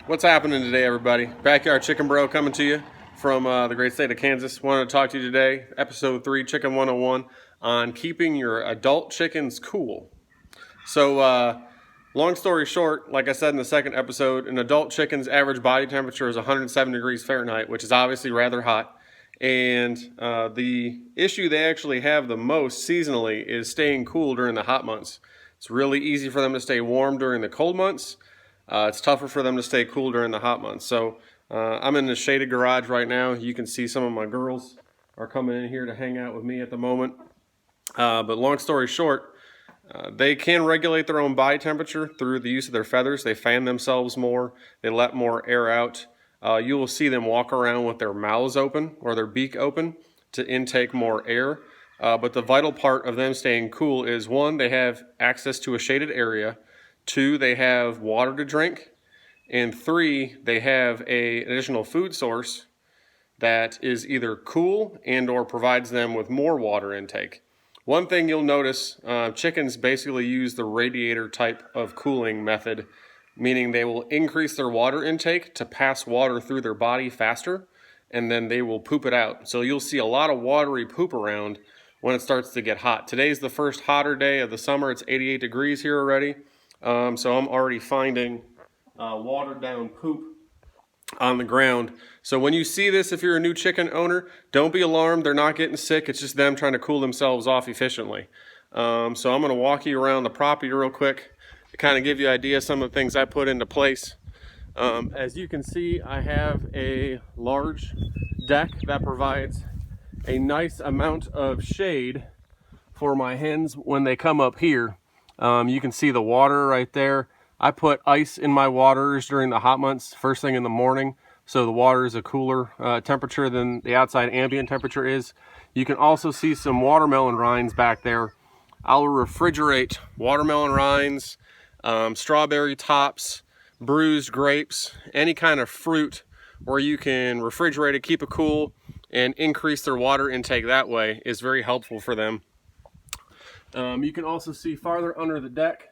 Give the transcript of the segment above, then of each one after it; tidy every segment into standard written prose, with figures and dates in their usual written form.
What's happening today, everybody? Backyard Chicken Bro coming to you from the great state of Kansas. Wanted to talk to you today, episode 3, Chicken 101, on keeping your adult chickens cool. So, long story short, like I said in the second episode, an adult chicken's average body temperature is 107 degrees Fahrenheit, which is obviously rather hot. And the issue they actually have the most seasonally is staying cool during the hot months. It's really easy for them to stay warm during the cold months. It's tougher for them to stay cool during the hot months. So I'm in the shaded garage right now. You can see some of my girls are coming in here to hang out with me at the moment. But long story short, they can regulate their own body temperature through the use of their feathers. They fan themselves more. They let more air out. You will see them walk around with their mouths open or their beak open to intake more air. But the vital part of them staying cool is, one, they have access to a shaded area. 2, they have water to drink. And 3, they have an additional food source that is either cool and or provides them with more water intake. One thing you'll notice, chickens basically use the radiator type of cooling method, meaning they will increase their water intake to pass water through their body faster, and then they will poop it out. So you'll see a lot of watery poop around when it starts to get hot. Today's the first hotter day of the summer. It's 88 degrees here already. So I'm already finding watered down poop on the ground. So when you see this, if you're a new chicken owner, don't be alarmed. They're not getting sick. It's just them trying to cool themselves off efficiently. So I'm going to walk you around the property real quick to kind of give you an idea of some of the things I put into place. As you can see, I have a large deck that provides a nice amount of shade for my hens when they come up here. You can see the water right there. I put ice in my waters during the hot months first thing in the morning, so the water is a cooler temperature than the outside ambient temperature is. You can also see some watermelon rinds back there. I'll refrigerate watermelon rinds, strawberry tops, bruised grapes, any kind of fruit where you can refrigerate it, keep it cool, and increase their water intake that way is very helpful for them. You can also see farther under the deck,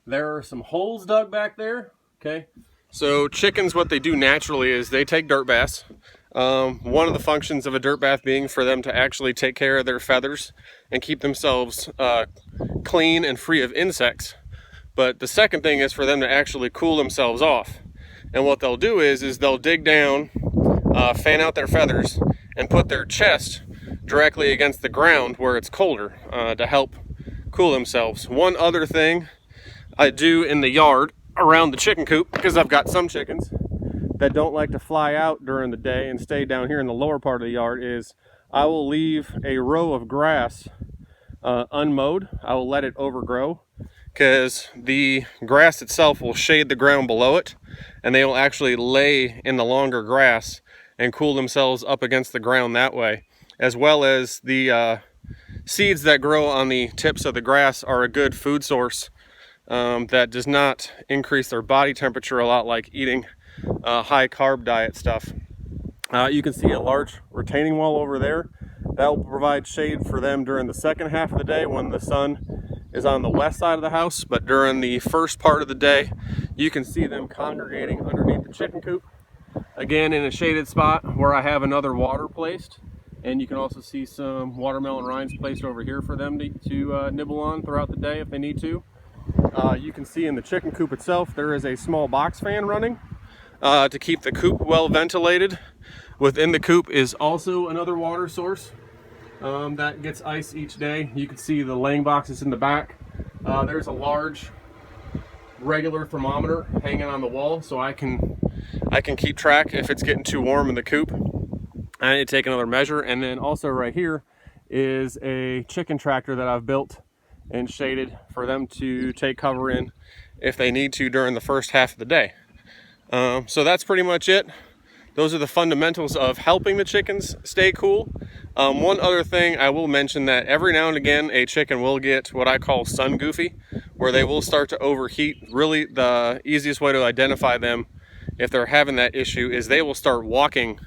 there are some holes dug back there. Okay, so chickens, what they do naturally is they take dirt baths. One of the functions of a dirt bath being for them to actually take care of their feathers and keep themselves clean and free of insects. But the second thing is for them to actually cool themselves off. And what they'll do is they'll dig down, fan out their feathers, and put their chest directly against the ground where it's colder to help cool themselves. One other thing I do in the yard around the chicken coop, because I've got some chickens that don't like to fly out during the day and stay down here in the lower part of the yard, is I will leave a row of grass unmowed. I will let it overgrow because the grass itself will shade the ground below it, and they will actually lay in the longer grass and cool themselves up against the ground that way, as well as the seeds that grow on the tips of the grass are a good food source that does not increase their body temperature a lot like eating high carb diet stuff. You can see a large retaining wall over there. That will provide shade for them during the second half of the day when the sun is on the west side of the house, but during the first part of the day you can see them congregating underneath the chicken coop, again in a shaded spot where I have another water placed. And you can also see some watermelon rinds placed over here for them to nibble on throughout the day if they need to. You can see in the chicken coop itself there is a small box fan running to keep the coop well ventilated. Within the coop is also another water source that gets ice each day. You can see the laying boxes in the back. There's a large regular thermometer hanging on the wall, so I can keep track if it's getting too warm in the coop. I need to take another measure. And then also right here is a chicken tractor that I've built and shaded for them to take cover in if they need to during the first half of the day. So that's pretty much it. Those are the fundamentals of helping the chickens stay cool. One other thing I will mention, that every now and again a chicken will get what I call sun goofy, where they will start to overheat. Really the easiest way to identify them if they're having that issue is they will start walking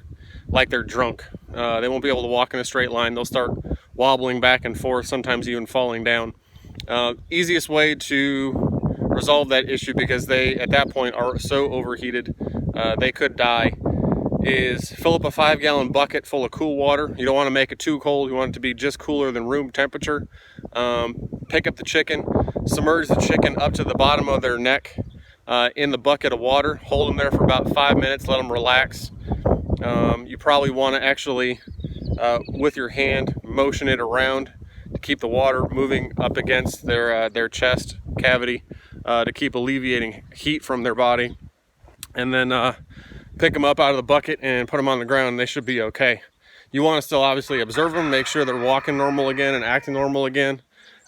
like they're drunk. They won't be able to walk in a straight line. They'll start wobbling back and forth, sometimes even falling down. Easiest way to resolve that issue, because they at that point are so overheated they could die, is fill up a 5-gallon bucket full of cool water. You don't want to make it too cold. You want it to be just cooler than room temperature. Pick up the chicken, submerge the chicken up to the bottom of their neck in the bucket of water. Hold them there for about 5 minutes, let them relax. You probably want to actually, with your hand, motion it around to keep the water moving up against their chest cavity to keep alleviating heat from their body. And then pick them up out of the bucket and put them on the ground. They should be okay. You want to still obviously observe them, make sure they're walking normal again and acting normal again,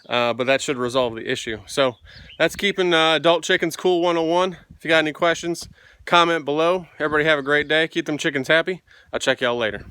but that should resolve the issue. So that's keeping adult chickens cool 101. If you got any questions, comment below. Everybody have a great day. Keep them chickens happy. I'll check y'all later.